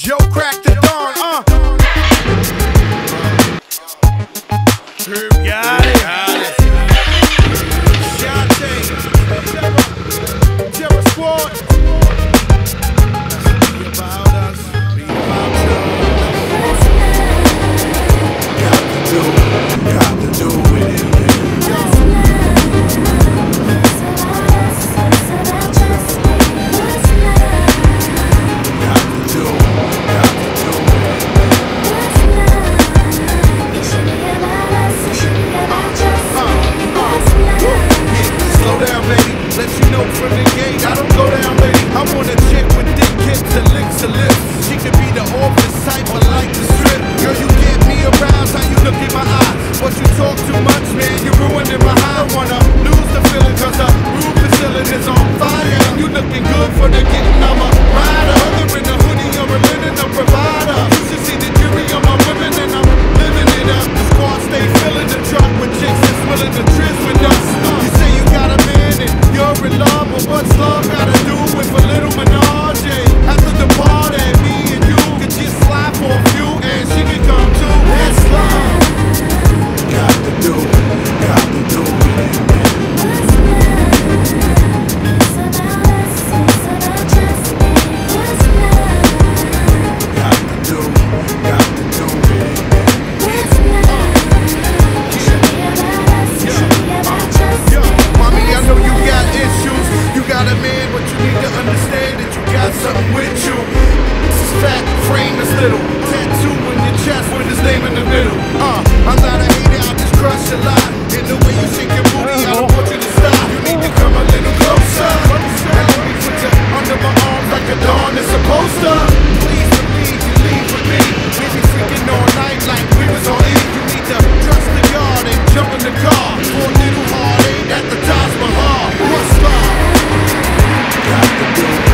Joe cracked the dawn, got it. Shante, Terror Squad. Be about us, be about us. Got to do with it. Let you know from the gate, I don't go down, lady. I want a chick with thick hips and licks her lips. She could be the office type, but like the strip. Girl, you get me aroused, how you look in my eyes. But you talk too much, man, you ruining my high. I wanna lose the feeling, cause the room facility is on fire. You looking good for the getting, I'm a rider. Other in the hoodie, I'm a linen, a provider. You should see the jury of my women, and I'm living it up. The squad stay filling the truck with chicks that's willing to trizz with us. You say you got a man and you're in love, but what's love gotta do with a little menage? After the party, me and you could just slide for a few, and she can come too. That's love. Got to do it. Something with you. This is fat, frame is little. Tattoo in your chest with his name in the middle. I'm not a hater, I just crush a lot. In the way you shake your booty, I don't want you to stop. You need to come a little closer. And let me put you under my arms like a dawn is supposed to. Please believe you leave with me. We be freaking all night like we was on E. You need to trust the yard and jump in the car. For a little heartache at the Taj Mahal. What's love? Got to do it.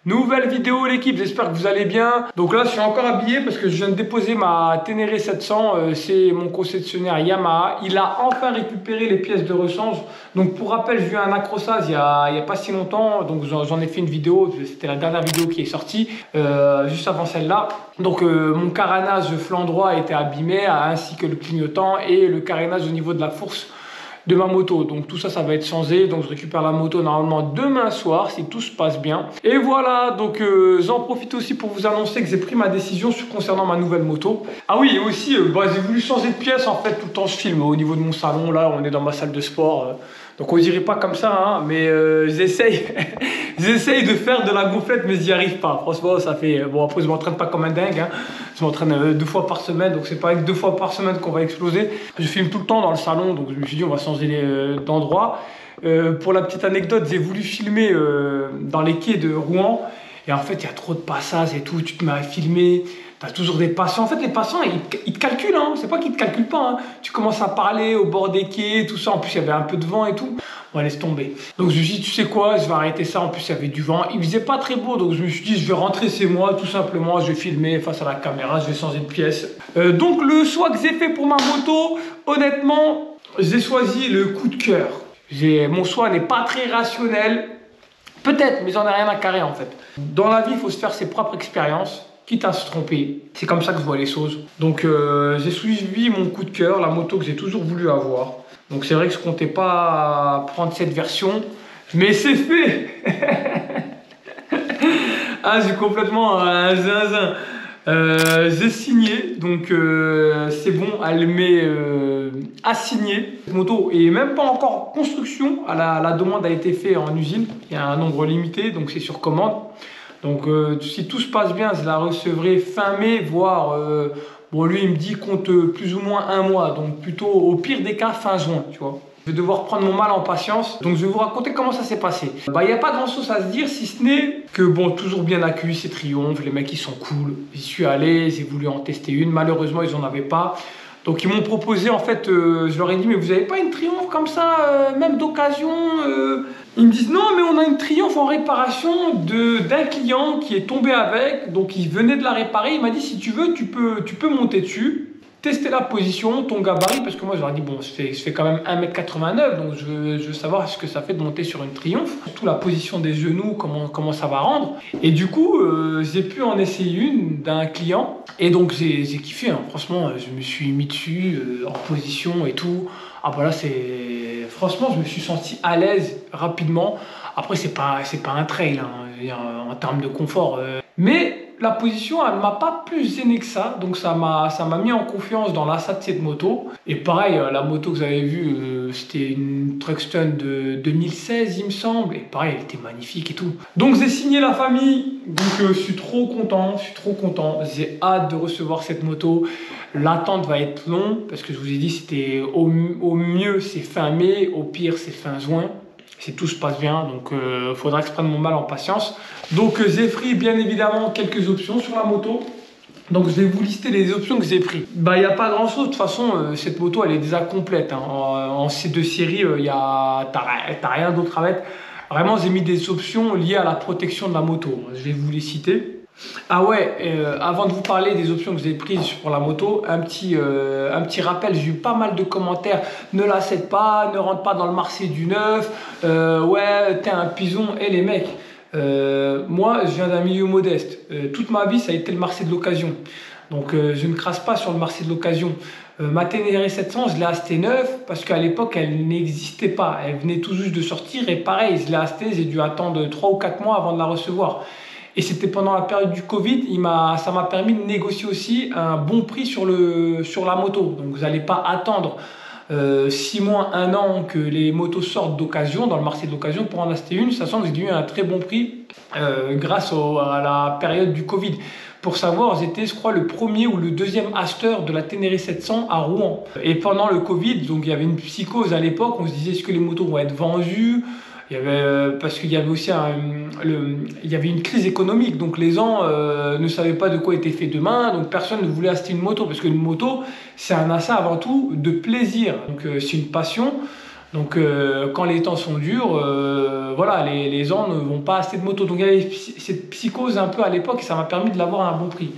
Nouvelle vidéo l'équipe, j'espère que vous allez bien. Donc là je suis encore habillé parce que je viens de déposer ma Ténéré 700. C'est mon concessionnaire Yamaha. Il a enfin récupéré les pièces de rechange. Donc pour rappel, j'ai eu un accrochage il y a pas si longtemps. Donc j'en ai fait une vidéo, c'était la dernière vidéo qui est sortie juste avant celle-là. Donc mon carénage flanc droit a été abîmé, ainsi que le clignotant et le carénage au niveau de la fourche de ma moto. Donc tout ça, ça va être changé. Donc je récupère la moto normalement demain soir si tout se passe bien. Et voilà, donc j'en profite aussi pour vous annoncer que j'ai pris ma décision concernant ma nouvelle moto. Ah oui, et aussi j'ai voulu changer de pièce. En fait, tout le temps je filme au niveau de mon salon. Là, on est dans ma salle de sport. Donc on dirait pas comme ça, hein, mais j'essaye j'essaye de faire de la gonflette, mais j'y arrive pas. Franchement, ça fait... Bon, après, je m'entraîne pas comme un dingue, hein. Je m'entraîne 2 fois par semaine, donc c'est pas avec 2 fois par semaine qu'on va exploser. Je filme tout le temps dans le salon, donc je me suis dit, on va changer d'endroit. Pour la petite anecdote, j'ai voulu filmer dans les quais de Rouen. Et en fait, il y a trop de passages et tout, tu te mets à filmer. T'as toujours des patients. En fait, les patients, ils te calculent, hein. C'est pas qu'ils te calculent pas, hein. Tu commences à parler au bord des quais, tout ça. En plus, il y avait un peu de vent et tout. Bon, laisse tomber. Donc, je me suis dit, tu sais quoi, je vais arrêter ça. En plus, il y avait du vent. Il faisait pas très beau. Donc, je me suis dit, je vais rentrer chez moi, tout simplement. Je vais filmer face à la caméra. Je vais changer de pièce. Donc, le choix que j'ai fait pour ma moto, honnêtement, j'ai choisi le coup de cœur. Mon choix n'est pas très rationnel. Peut-être, mais j'en ai rien à carrer, en fait. Dans la vie, il faut se faire ses propres expériences, quitte à se tromper. C'est comme ça que je vois les choses. Donc j'ai suivi mon coup de cœur, la moto que j'ai toujours voulu avoir. Donc c'est vrai que je comptais pas prendre cette version, mais c'est fait. Ah, j'ai complètement un zinzin. J'ai signé, donc c'est bon, elle m'est assignée. Cette moto est même pas encore en construction. La demande a été faite en usine. Il y a un nombre limité, donc c'est sur commande. Donc si tout se passe bien, je la recevrai fin mai, voire bon, lui il me dit compte plus ou moins 1 mois, donc plutôt au pire des cas fin juin, tu vois. Je vais devoir prendre mon mal en patience. Donc je vais vous raconter comment ça s'est passé. Il n'y a pas grand chose à se dire, si ce n'est que bon, toujours bien accueilli, c'est Triomphe, les mecs ils sont cool. J'y suis allé, j'ai voulu en tester une, malheureusement ils n'en avaient pas. Donc ils m'ont proposé, en fait, je leur ai dit, mais vous n'avez pas une Triomphe comme ça, même d'occasion, Ils me disent non, mais on a une Triumph en réparation d'un client qui est tombé avec, donc il venait de la réparer. Il m'a dit si tu veux, tu peux monter dessus, tester la position, ton gabarit, parce que moi je leur ai dit bon, je fais quand même 1m89, donc je veux savoir ce que ça fait de monter sur une Triumph, surtout la position des genoux, comment ça va rendre. Et du coup, j'ai pu en essayer une d'un client, et donc j'ai kiffé, hein. Franchement, je me suis mis dessus, en position et tout. Ah bah là, franchement, je me suis senti à l'aise rapidement. Après, c'est pas un trail, hein, je veux dire, en termes de confort. Mais la position, elle ne m'a pas plus gêné que ça. Donc ça m'a mis en confiance dans l'achat de cette moto. Et pareil, la moto que vous avez vue, c'était une Truxton de 2016, il me semble. Et pareil, elle était magnifique et tout. Donc j'ai signé la famille. Donc je suis trop content, J'ai hâte de recevoir cette moto. L'attente va être longue parce que je vous ai dit, c'était au mieux c'est fin mai, au pire c'est fin juin. Si tout se passe bien, donc il faudra que je prenne mon mal en patience. Donc j'ai pris bien évidemment quelques options sur la moto. Donc je vais vous lister les options que j'ai prises. Bah il n'y a pas grand chose, de toute façon cette moto elle est déjà complète, hein. En C2 série, t'as rien d'autre à mettre. Vraiment j'ai mis des options liées à la protection de la moto. Je vais vous les citer. Ah ouais, avant de vous parler des options que j'ai prises pour la moto, un petit rappel, j'ai eu pas mal de commentaires. Ne l'achète pas, ne rentre pas dans le marché du neuf, ouais, t'es un pison. Et les mecs, moi je viens d'un milieu modeste. Toute ma vie ça a été le marché de l'occasion. Donc je ne crasse pas sur le marché de l'occasion. Ma Ténéré 700, je l'ai achetée neuve parce qu'à l'époque elle n'existait pas. Elle venait tout juste de sortir et pareil, je l'ai achetée, j'ai dû attendre 3 ou 4 mois avant de la recevoir. Et c'était pendant la période du Covid, ça m'a permis de négocier aussi un bon prix sur la moto. Donc vous n'allez pas attendre 6 mois, 1 an que les motos sortent d'occasion, dans le marché de l'occasion pour en acheter une, sachant que j'ai eu un très bon prix grâce à la période du Covid. Pour savoir, j'étais, je crois, le premier ou le deuxième acheteur de la Ténéré 700 à Rouen. Et pendant le Covid, donc il y avait une psychose à l'époque, on se disait est-ce que les motos vont être vendues ? Parce qu'il y avait aussi il y avait une crise économique, donc les gens ne savaient pas de quoi était fait demain, donc personne ne voulait acheter une moto, parce qu'une moto, c'est un achat avant tout de plaisir, donc c'est une passion. Donc quand les temps sont durs, voilà, les gens ne vont pas acheter de moto. Donc il y avait cette psychose un peu à l'époque et ça m'a permis de l'avoir à un bon prix.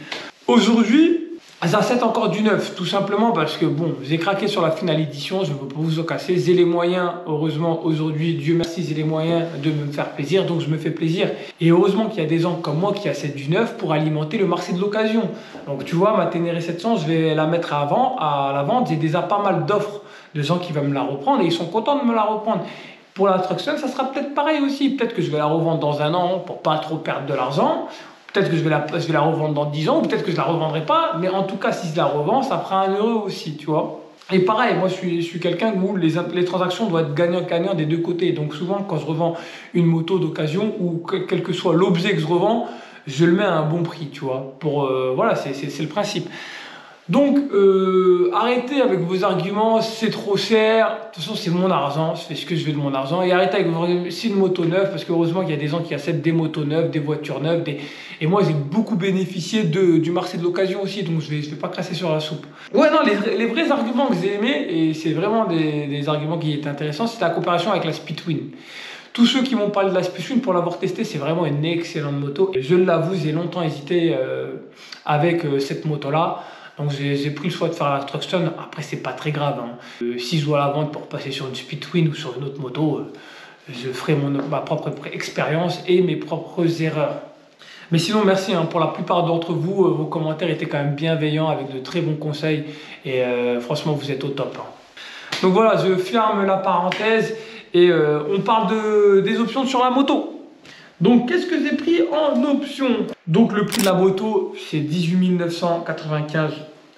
Aujourd'hui, j'achète encore du neuf, tout simplement parce que bon, j'ai craqué sur la finale édition, je ne veux pas vous en casser. J'ai les moyens, heureusement aujourd'hui, Dieu merci, j'ai les moyens de me faire plaisir, donc je me fais plaisir. Et heureusement qu'il y a des gens comme moi qui achètent du neuf pour alimenter le marché de l'occasion. Donc tu vois, ma Ténéré 700, je vais la mettre à la vente. J'ai déjà pas mal d'offres de gens qui veulent me la reprendre et ils sont contents de me la reprendre. Pour la Truxton, ça sera peut-être pareil aussi. Peut-être que je vais la revendre dans 1 an pour pas trop perdre de l'argent. Peut-être que je vais la revendre dans 10 ans, ou peut-être que je la revendrai pas, mais en tout cas, si je la revends, ça fera 1 euro aussi, tu vois. Et pareil, moi, je suis quelqu'un où les transactions doivent être gagnant-gagnant des deux côtés. Donc souvent, quand je revends une moto d'occasion, ou quel que soit l'objet que je revends, je le mets à un bon prix, tu vois. Voilà, c'est le principe. Donc, arrêtez avec vos arguments, c'est trop cher, de toute façon c'est mon argent, je fais ce que je veux de mon argent, et arrêtez avec c'est une moto neuve, parce qu'heureusement qu'il y a des gens qui achètent des motos neuves, des voitures neuves, et moi j'ai beaucoup bénéficié du marché de l'occasion aussi, donc je vais pas crasser sur la soupe. Ouais non, les vrais arguments que j'ai aimés, et c'est vraiment des arguments qui étaient intéressants, c'est la comparaison avec la Speedwin. Tous ceux qui m'ont parlé de la Speedwin, pour l'avoir testé, c'est vraiment une excellente moto. Et je l'avoue, j'ai longtemps hésité avec cette moto-là. Donc j'ai pris le choix de faire la Truxton. Après c'est pas très grave, hein. Si je dois la vendre pour passer sur une Speedwin ou sur une autre moto, je ferai ma propre expérience et mes propres erreurs. Mais sinon merci, hein, pour la plupart d'entre vous, vos commentaires étaient quand même bienveillants avec de très bons conseils et franchement vous êtes au top, hein. Donc voilà, je ferme la parenthèse et on parle des options sur la moto. Donc qu'est-ce que j'ai pris en option? Donc le prix de la moto c'est 18 995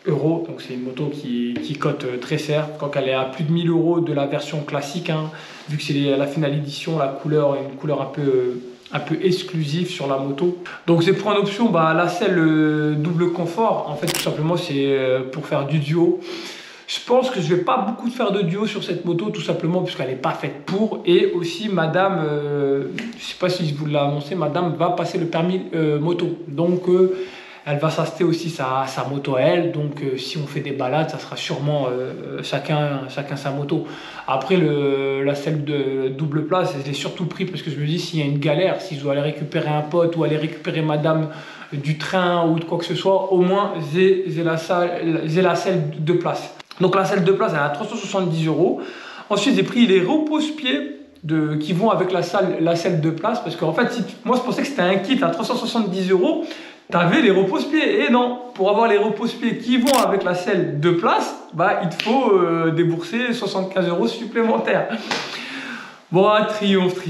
€. Donc c'est une moto qui cote très cher. Quand elle est à plus de 1000 € de la version classique, hein, vu que c'est la finale édition, la couleur est une couleur un peu exclusive sur la moto. Donc j'ai pris en option la selle double confort. En fait tout simplement c'est pour faire du duo. Je pense que je vais pas beaucoup faire de duo sur cette moto, tout simplement puisqu'elle n'est pas faite pour. Et aussi, madame, je sais pas si je vous l'ai annoncé, madame va passer le permis moto. Donc, Elle va s'acheter aussi sa moto à elle. Donc si on fait des balades, ça sera sûrement chacun sa moto. Après la selle de double place, je l'ai surtout pris parce que je me dis s'il y a une galère, si je dois aller récupérer un pote ou aller récupérer madame du train ou de quoi que ce soit, au moins j'ai la selle de place. Donc la selle de place elle est à 370 €. Ensuite j'ai pris les repose-pieds qui vont avec la selle de place, parce qu'en fait moi je pensais que c'était un kit à 370 €. T'avais les repose-pieds, et non, pour avoir les repose-pieds qui vont avec la selle de place, bah il te faut débourser 75 € supplémentaires. Bon, triomphe.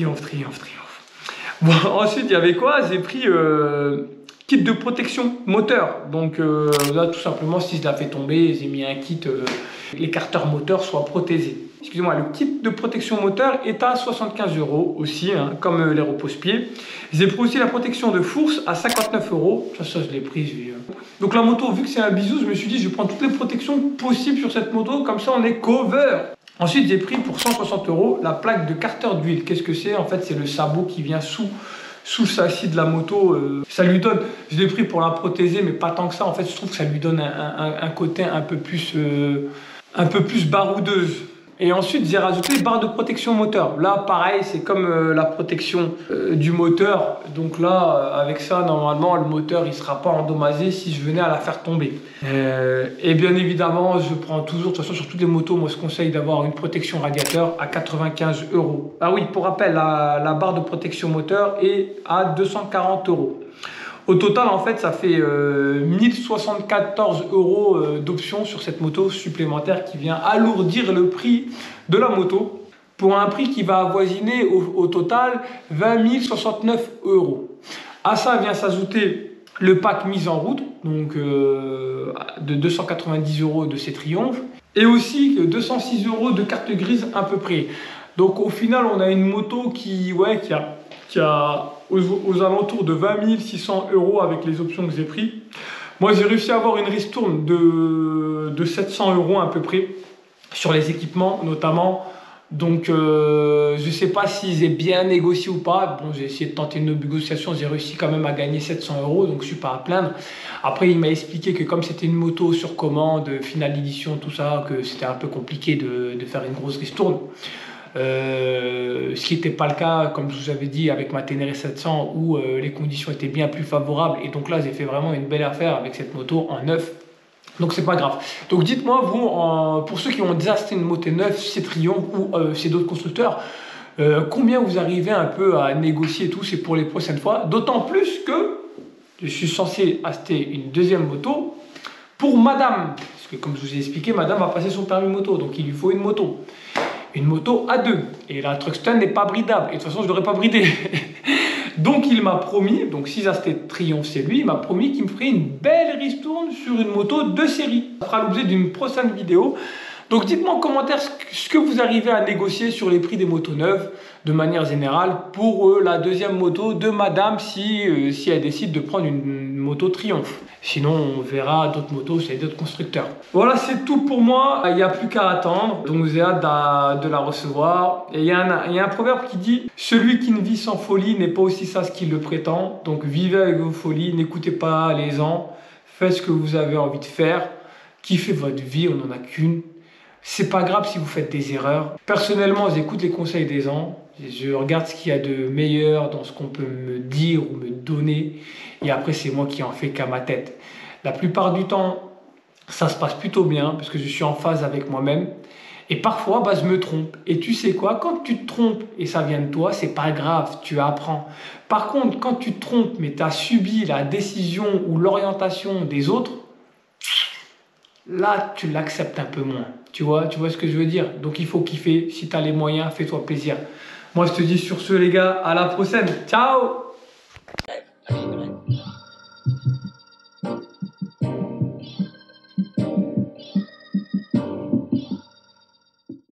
Bon, ensuite il y avait quoi? J'ai pris kit de protection moteur. Donc là tout simplement, si je la fais tomber, j'ai mis un kit, les carters moteurs soient protégés. Excusez-moi, le kit de protection moteur est à 75 € aussi, hein, comme les repose-pieds. J'ai pris aussi la protection de fourche à 59 €. Ça je l'ai pris. Donc la moto, vu que c'est un bisou, je me suis dit je vais prendre toutes les protections possibles sur cette moto, comme ça on est cover. Ensuite j'ai pris pour 160 € la plaque de carter d'huile. Qu'est-ce que c'est? En fait c'est le sabot qui vient sous le châssis de la moto. Ça lui donne, je l'ai pris pour la protéger, mais pas tant que ça. En fait je trouve que ça lui donne un côté un peu plus baroudeuse. Et ensuite, j'ai rajouté les barres de protection moteur. Là, pareil, c'est comme la protection du moteur. Donc là, avec ça, normalement, le moteur, il ne sera pas endommagé si je venais à la faire tomber. Et bien évidemment, je prends toujours, de toute façon, sur toutes les motos, moi, je conseille d'avoir une protection radiateur à 95 €. Ah oui, pour rappel, la barre de protection moteur est à 240 €. Au total, en fait, ça fait 1074 € d'options sur cette moto supplémentaire qui vient alourdir le prix de la moto pour un prix qui va avoisiner au total 20 069 €. À ça vient s'ajouter le pack mise en route, donc de 290 € de ces triomphes, et aussi 206 € de carte grise à peu près. Donc au final, on a une moto qui a aux alentours de 20 600 € avec les options que j'ai prises. Moi, j'ai réussi à avoir une ristourne de 700 € à peu près sur les équipements notamment. Donc, je ne sais pas si j'ai bien négocié ou pas. Bon, j'ai essayé de tenter une négociation, j'ai réussi quand même à gagner 700 €, donc je ne suis pas à plaindre. Après, il m'a expliqué que comme c'était une moto sur commande, finale édition, tout ça, que c'était un peu compliqué de faire une grosse ristourne. Ce qui n'était pas le cas, comme je vous avais dit, avec ma Ténéré 700 où les conditions étaient bien plus favorables. Et donc là, j'ai fait vraiment une belle affaire avec cette moto en neuf. Donc c'est pas grave. Donc dites-moi, vous, pour ceux qui ont déjà acheté une moto neuve chez Triomphe ou chez d'autres constructeurs, combien vous arrivez un peu à négocier et tout, c'est pour les prochaines fois. D'autant plus que je suis censé acheter une deuxième moto pour madame. Parce que comme je vous ai expliqué, madame va passer son permis moto, donc il lui faut une moto. Une moto à deux. Et la Truckstun n'est pas bridable. Et de toute façon, je ne l'aurais pas bridé. Donc, il m'a promis, donc si j'achetais Triomphe, c'est lui, il m'a promis qu'il me ferait une belle ristourne sur une moto de série. Ça fera l'objet d'une prochaine vidéo. Donc, dites-moi en commentaire ce que vous arrivez à négocier sur les prix des motos neuves, de manière générale, pour la deuxième moto de madame, si elle décide de prendre une moto Triomphe. Sinon, on verra d'autres motos chez d'autres constructeurs. Voilà, c'est tout pour moi. Il n'y a plus qu'à attendre. Donc, j'ai hâte de la recevoir. Et il y a un proverbe qui dit « Celui qui ne vit sans folie n'est pas aussi sage qu'il le prétend. » Donc, vivez avec vos folies. N'écoutez pas les gens. Faites ce que vous avez envie de faire. Kiffez votre vie. On n'en a qu'une. C'est pas grave si vous faites des erreurs. Personnellement, j'écoute les conseils des gens. Je regarde ce qu'il y a de meilleur dans ce qu'on peut me dire ou me donner. Et après, c'est moi qui en fais qu'à ma tête. La plupart du temps, ça se passe plutôt bien parce que je suis en phase avec moi-même. Et parfois, je me trompe. Et tu sais quoi? Quand tu te trompes et ça vient de toi, c'est pas grave, tu apprends. Par contre, quand tu te trompes, mais tu as subi la décision ou l'orientation des autres, là, tu l'acceptes un peu moins. Tu vois ce que je veux dire? Donc, il faut kiffer. Si tu as les moyens, fais-toi plaisir. Moi, je te dis sur ce, les gars, à la prochaine. Ciao!